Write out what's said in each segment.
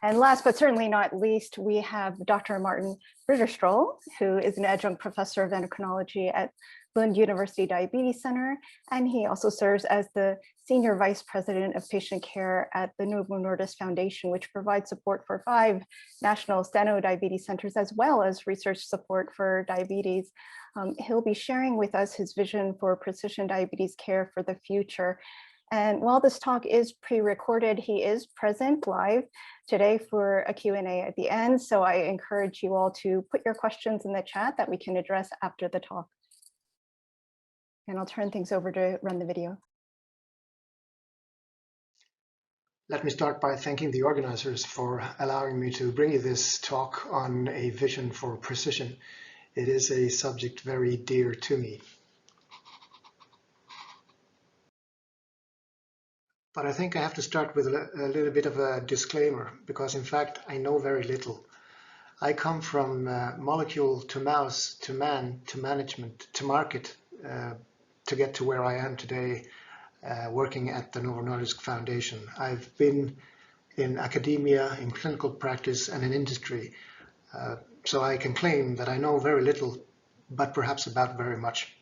And last but certainly not least, we have Dr. Martin Ridderstråle, who is an adjunct professor of endocrinology at Lund University Diabetes Center, and he also serves as the Senior Vice President of Patient Care at the Novo Nordisk Foundation, which provides support for 5 national steno-diabetes centers, as well as research support for diabetes. He'll be sharing with us his vision for precision diabetes care for the future. And while this talk is pre-recorded, he is present live today for a Q&A at the end. So I encourage you all to put your questions in the chat that we can address after the talk. And I'll turn things over to run the video. Let me start by thanking the organizers for allowing me to bring you this talk on a vision for precision. It is a subject very dear to me. But I think I have to start with a little bit of a disclaimer, because in fact I know very little. I come from molecule to mouse to man to management to market to get to where I am today, working at the Novo Nordisk Foundation. I've been in academia, in clinical practice, and in industry, so I can claim that I know very little, but perhaps about very much.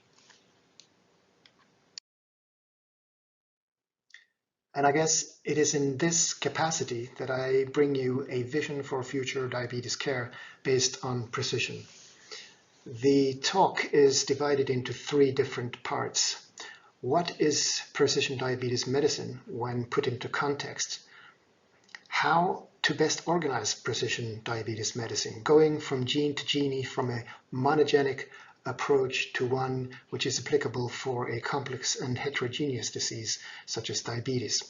And I guess it is in this capacity that I bring you a vision for future diabetes care based on precision. The talk is divided into 3 different parts. What is precision diabetes medicine when put into context? How to best organize precision diabetes medicine, going from gene to gene, from a monogenic approach to one which is applicable for a complex and heterogeneous disease such as diabetes.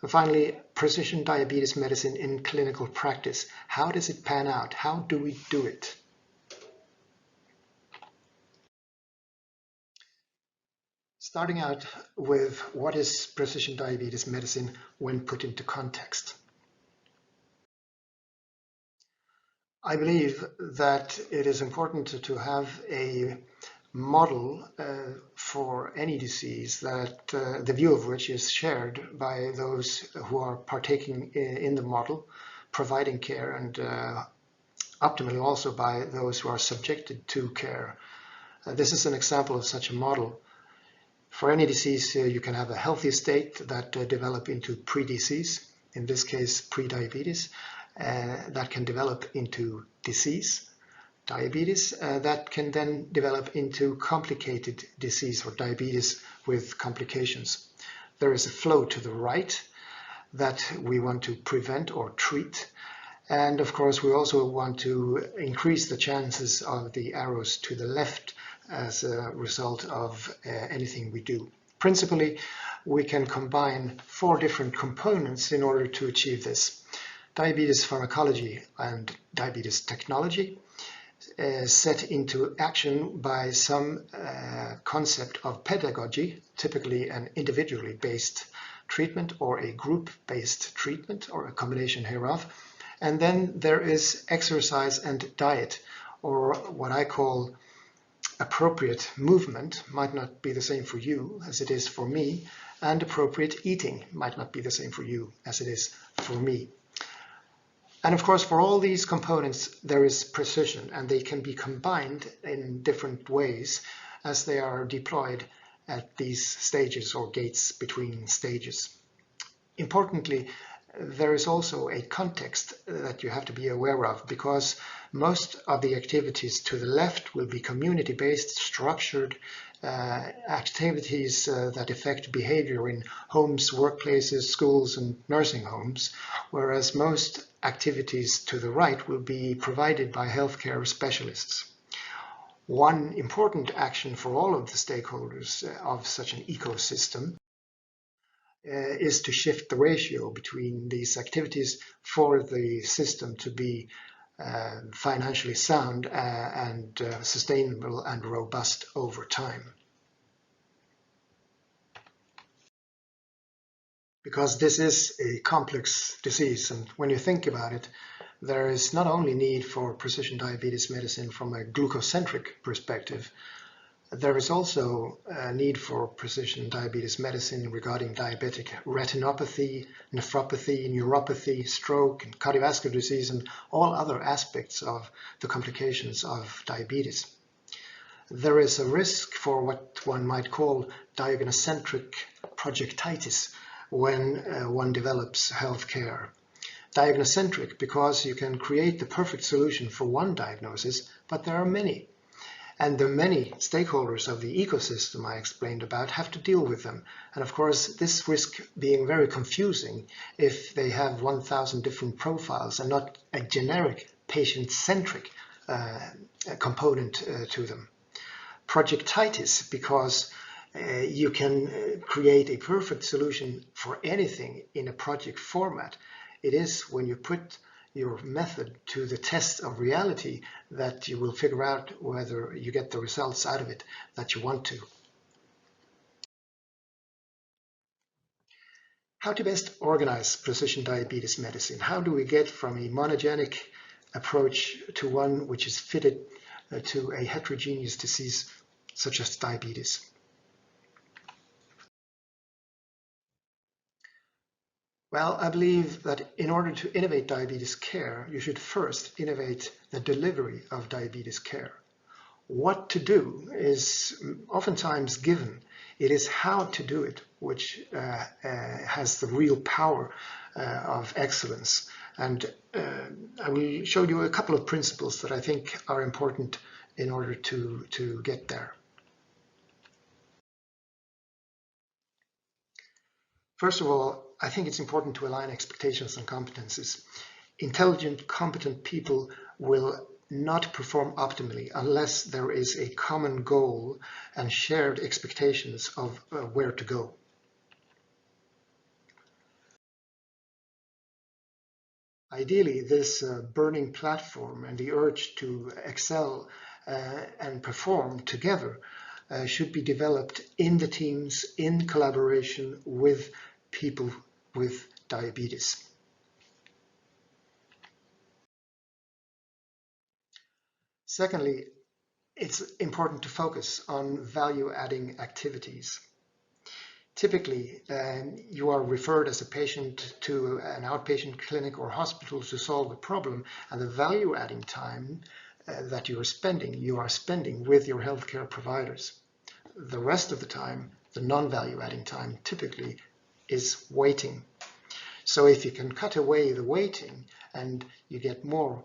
And finally, precision diabetes medicine in clinical practice. How does it pan out? How do we do it? Starting out with what is precision diabetes medicine when put into context. I believe that it is important to have a model for any disease that the view of which is shared by those who are partaking in the model, providing care, and optimally also by those who are subjected to care. This is an example of such a model. For any disease, you can have a healthy state that develop into pre-disease, in this case pre-diabetes, that can develop into disease, diabetes, that can then develop into complicated disease or diabetes with complications. There is a flow to the right that we want to prevent or treat. And of course, we also want to increase the chances of the arrows to the left as a result of anything we do. Principally, we can combine 4 different components in order to achieve this. Diabetes pharmacology and diabetes technology, set into action by some concept of pedagogy, typically an individually based treatment or a group-based treatment or a combination hereof. And then there is exercise and diet, or what I call appropriate movement. Might not be the same for you as it is for me, and appropriate eating might not be the same for you as it is for me. And of course, for all these components, there is precision, and they can be combined in different ways as they are deployed at these stages or gates between stages. Importantly, there is also a context that you have to be aware of, because most of the activities to the left will be community-based, structured activities that affect behavior in homes, workplaces, schools, and nursing homes, whereas most activities to the right will be provided by healthcare specialists. One important action for all of the stakeholders of such an ecosystem is to shift the ratio between these activities for the system to be financially sound and sustainable and robust over time. Because this is a complex disease, and when you think about it, there is not only need for precision diabetes medicine from a glucocentric perspective, There is also a need for precision diabetes medicine regarding diabetic retinopathy, nephropathy, neuropathy, stroke, and cardiovascular disease, and all other aspects of the complications of diabetes. There is a risk for what one might call diagnocentric projectitis when one develops healthcare. Diagnocentric because you can create the perfect solution for one diagnosis, but there are many. And the many stakeholders of the ecosystem I explained about have to deal with them. And of course, this risks being very confusing if they have 1,000 different profiles and not a generic patient-centric component to them. Projectitis because you can create a perfect solution for anything in a project format. It is when you put your method to the test of reality that you will figure out whether you get the results out of it that you want to. How to best organize precision diabetes medicine? How do we get from a monogenic approach to one which is fitted to a heterogeneous disease such as diabetes? Well, I believe that in order to innovate diabetes care, you should first innovate the delivery of diabetes care. What to do is oftentimes given. It is how to do it which has the real power of excellence. And I will show you a couple of principles that I think are important in order to get there. First of all, I think it's important to align expectations and competences. Intelligent, competent people will not perform optimally unless there is a common goal and shared expectations of where to go. Ideally, this burning platform and the urge to excel and perform together should be developed in the teams in collaboration with people with diabetes. Secondly, it's important to focus on value-adding activities. Typically, you are referred as a patient to an outpatient clinic or hospital to solve a problem, and the value-adding time that you are spending with your healthcare providers. The rest of the time, the non-value-adding time, typically is waiting. So if you can cut away the waiting and you get more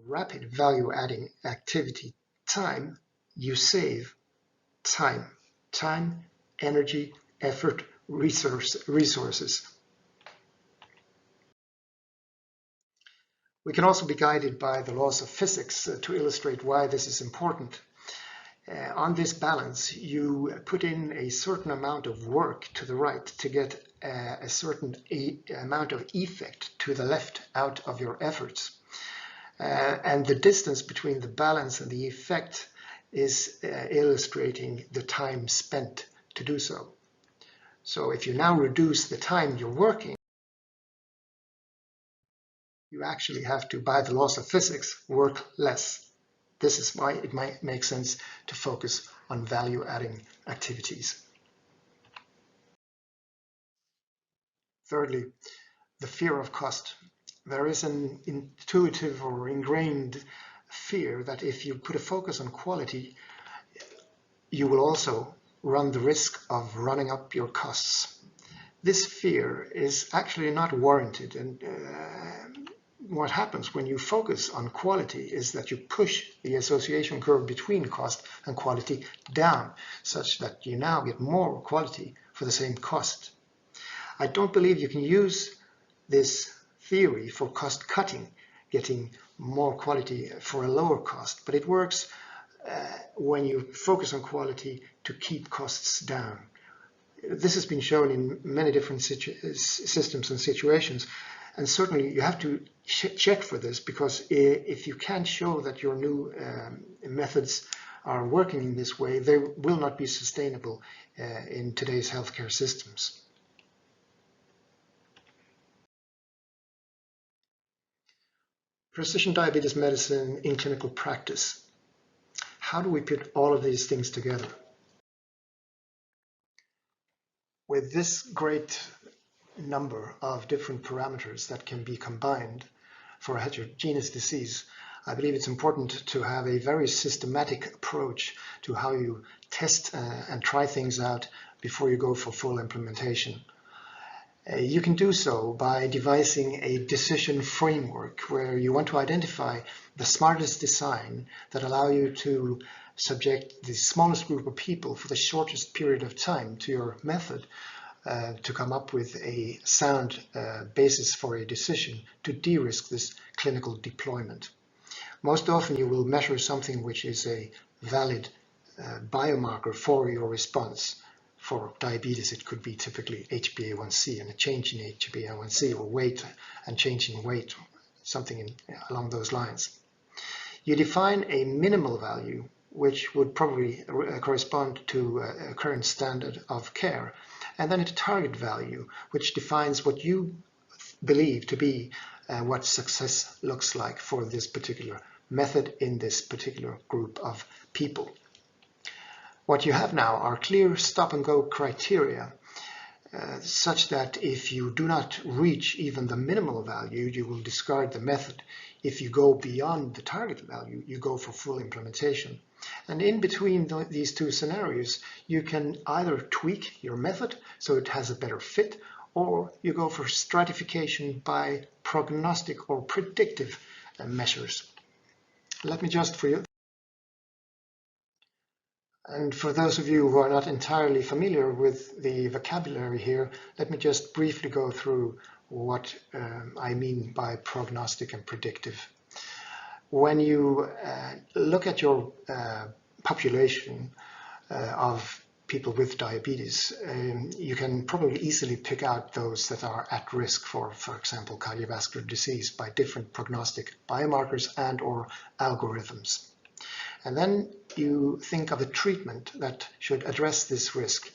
rapid value-adding activity time, you save time, energy, effort, resources. We can also be guided by the laws of physics to illustrate why this is important. On this balance, you put in a certain amount of work to the right to get a certain amount of effect to the left out of your efforts. And the distance between the balance and the effect is illustrating the time spent to do so. So if you now reduce the time you're working, you actually have to, by the laws of physics, work less. This is why it might make sense to focus on value-adding activities. Thirdly, the fear of cost. There is an intuitive or ingrained fear that if you put a focus on quality, you will also run the risk of running up your costs. This fear is actually not warranted, and what happens when you focus on quality is that you push the association curve between cost and quality down, such that you now get more quality for the same cost. I don't believe you can use this theory for cost cutting, getting more quality for a lower cost, but it works when you focus on quality to keep costs down. This has been shown in many different systems and situations, and certainly you have to check for this, because if you can't show that your new methods are working in this way, they will not be sustainable in today's healthcare systems. Precision diabetes medicine in clinical practice. how do we put all of these things together? With this great number of different parameters that can be combined for a heterogeneous disease, I believe it's important to have a very systematic approach to how you test and try things out before you go for full implementation. You can do so by devising a decision framework where you want to identify the smartest design that allow you to subject the smallest group of people for the shortest period of time to your method to come up with a sound basis for a decision to de-risk this clinical deployment. Most often you will measure something which is a valid biomarker for your response. For diabetes, it could be typically HbA1c and a change in HbA1c, or weight and change in weight, something along those lines. You define a minimal value, which would probably correspond to a current standard of care, and then a target value, which defines what you believe to be what success looks like for this particular method in this particular group of people. What you have now are clear stop-and-go criteria, such that if you do not reach even the minimal value, you will discard the method. If you go beyond the target value, you go for full implementation. And in between these two scenarios, you can either tweak your method so it has a better fit, or you go for stratification by prognostic or predictive measures. Let me just for you. And for those of you who are not entirely familiar with the vocabulary here, let me just briefly go through what I mean by prognostic and predictive. When you look at your population of people with diabetes, you can probably easily pick out those that are at risk for example, cardiovascular disease by different prognostic biomarkers and or algorithms. And then you think of a treatment that should address this risk.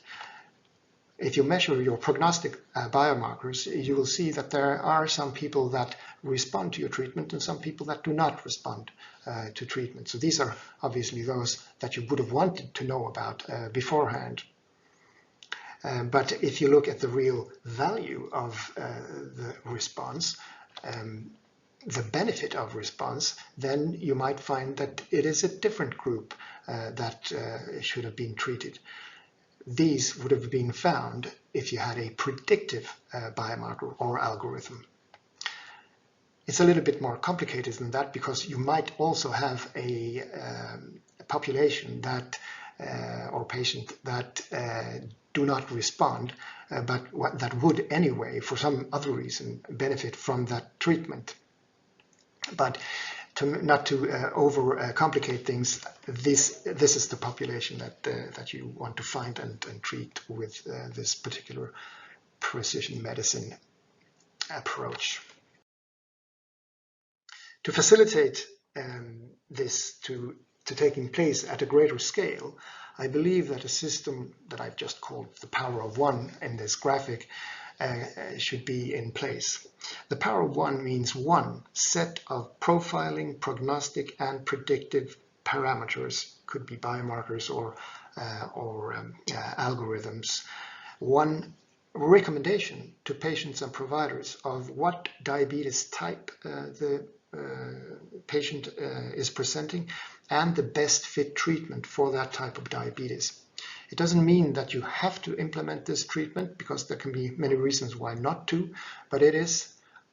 If you measure your prognostic biomarkers, you will see that there are some people that respond to your treatment and some people that do not respond to treatment. So these are obviously those that you would have wanted to know about beforehand. But if you look at the real value of the response, the benefit of response, then you might find that it is a different group that should have been treated. These would have been found if you had a predictive biomarker or algorithm. It's a little bit more complicated than that, because you might also have a population that or patient that do not respond, but that would anyway, for some other reason, benefit from that treatment. But not to overcomplicate things, this is the population that you want to find and treat with this particular precision medicine approach. To facilitate this to taking place at a greater scale, I believe that a system that I've just called the power of one in this graphic should be in place. The power of one means one set of profiling, prognostic, and predictive parameters, could be biomarkers or algorithms. One recommendation to patients and providers of what diabetes type the patient is presenting, and the best fit treatment for that type of diabetes. It doesn't mean that you have to implement this treatment, because there can be many reasons why not to, but it is,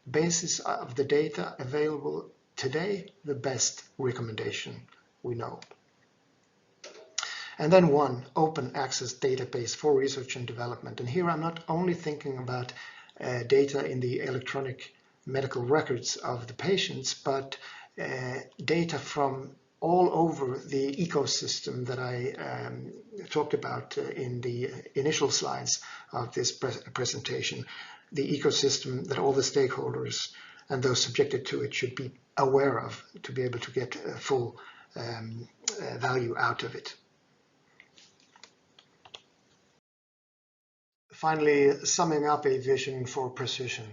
basis of the data available today, the best recommendation we know. And then one open access database for research and development. And here I'm not only thinking about data in the electronic medical records of the patients, but data from all over the ecosystem that I talked about in the initial slides of this presentation, the ecosystem that all the stakeholders and those subjected to it should be aware of to be able to get full value out of it. Finally, summing up a vision for precision.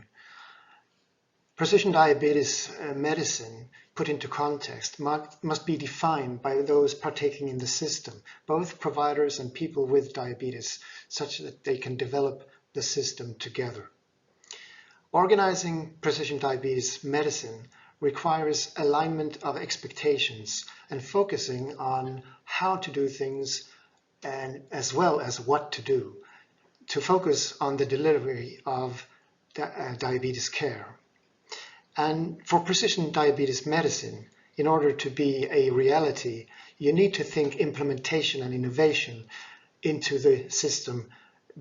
Precision diabetes medicine put into context must be defined by those partaking in the system, both providers and people with diabetes, such that they can develop the system together. Organizing precision diabetes medicine requires alignment of expectations and focusing on how to do things and as well as what to do, to focus on the delivery of diabetes care. And for precision diabetes medicine, in order to be a reality, you need to think implementation and innovation into the system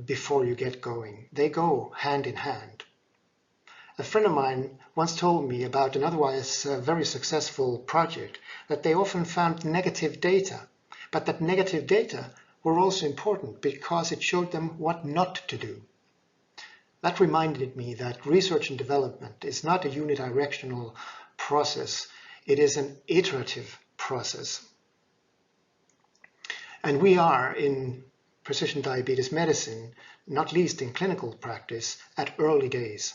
before you get going. They go hand in hand. A friend of mine once told me about an otherwise very successful project that they often found negative data, but that negative data were also important because it showed them what not to do. That reminded me that research and development is not a unidirectional process, it is an iterative process. And we are in precision diabetes medicine, not least in clinical practice, at early days.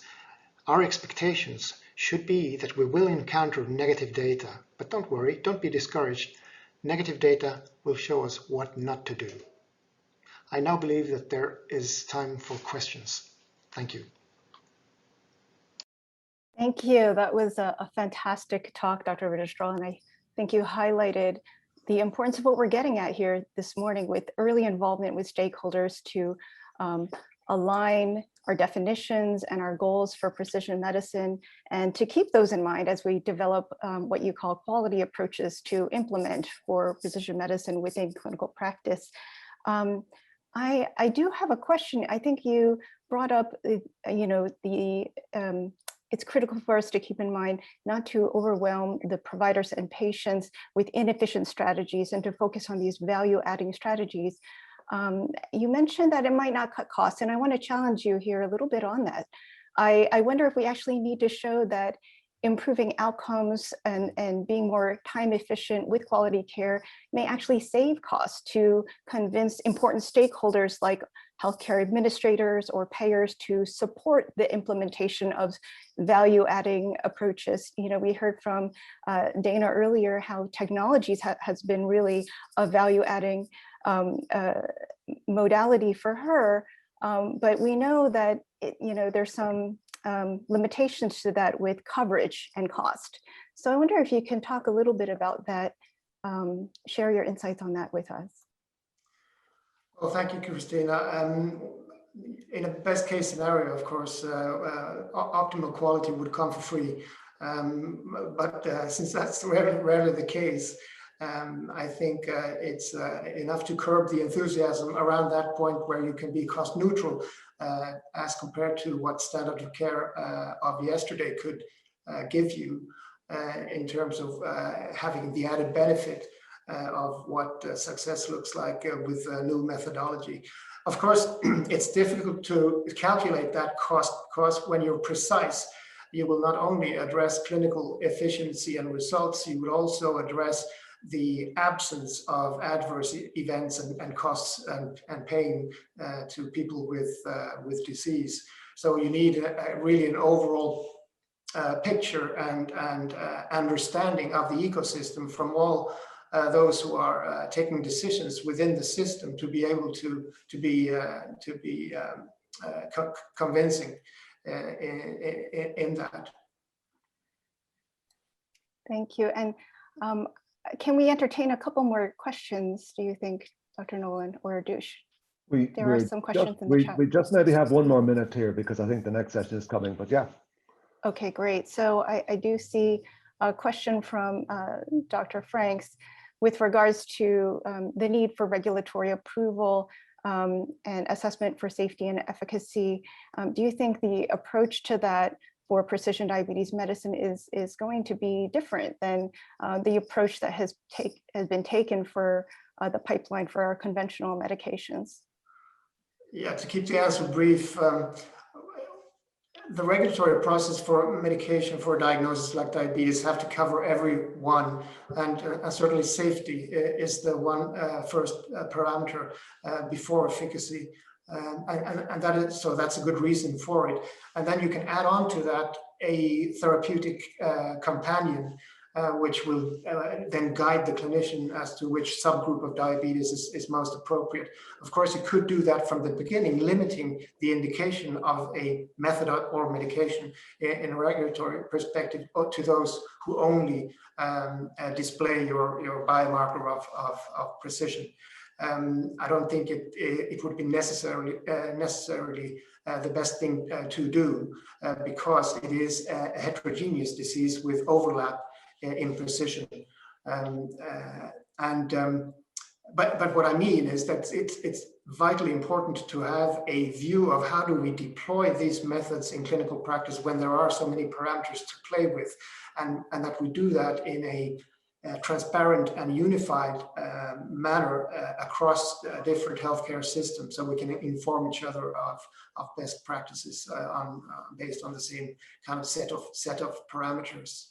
Our expectations should be that we will encounter negative data, but don't worry, don't be discouraged. Negative data will show us what not to do. I now believe that there is time for questions. Thank you. Thank you. That was a fantastic talk, Dr. Ridderstråle, and I think you highlighted the importance of what we're getting at here this morning with early involvement with stakeholders to align our definitions and our goals for precision medicine, and to keep those in mind as we develop what you call quality approaches to implement for precision medicine within clinical practice. I do have a question. I think you brought up, it's critical for us to keep in mind not to overwhelm the providers and patients with inefficient strategies and to focus on these value-adding strategies. You mentioned that it might not cut costs, and I want to challenge you here a little bit on that. I wonder if we actually need to show that improving outcomes and being more time efficient with quality care may actually save costs to convince important stakeholders like healthcare administrators or payers to support the implementation of value-adding approaches. You know, we heard from Dana earlier how technologies has been really a value-adding modality for her, but we know that there's some limitations to that with coverage and cost. So I wonder if you can talk a little bit about that, share your insights on that with us. Well, thank you, Christina. In a best case scenario, of course, optimal quality would come for free. But since that's rarely the case, I think it's enough to curb the enthusiasm around that point where you can be cost neutral as compared to what standard of care of yesterday could give you in terms of having the added benefit of what success looks like with a new methodology. Of course, it's difficult to calculate that cost because when you're precise, you will not only address clinical efficiency and results, you will also address the absence of adverse events and costs and pain to people with disease. So you need really an overall picture and understanding of the ecosystem from all those who are taking decisions within the system to be able to be convincing in that. Thank you. And can we entertain a couple more questions, do you think, Dr. Nolan or Dush? There are some questions in the chat. We just maybe have one more minute here because I think the next session is coming, but yeah. Okay, great. So I do see a question from Dr. Franks with regards to the need for regulatory approval and assessment for safety and efficacy. Do you think the approach to that for precision diabetes medicine is going to be different than the approach that has been taken for the pipeline for our conventional medications? Yeah, to keep the answer brief, the regulatory process for medication for diagnosis like diabetes have to cover everyone, and certainly safety is the one first parameter before efficacy. And that is, so that's a good reason for it. And then you can add on to that a therapeutic companion, which will then guide the clinician as to which subgroup of diabetes is most appropriate. Of course, you could do that from the beginning, limiting the indication of a method or medication in a regulatory perspective to those who only display your biomarker of precision. I don't think it would be necessarily the best thing to do because it is a heterogeneous disease with overlap in precision. But what I mean is that it's vitally important to have a view of how do we deploy these methods in clinical practice when there are so many parameters to play with, and that we do that in a transparent and unified manner across different healthcare systems, so we can inform each other of best practices based on the same kind of set of parameters.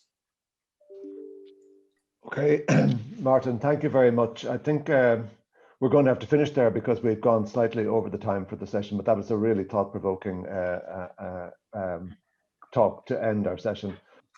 Okay, Martin, thank you very much. I think we're going to have to finish there because we've gone slightly over the time for the session, but that was a really thought-provoking talk to end our session.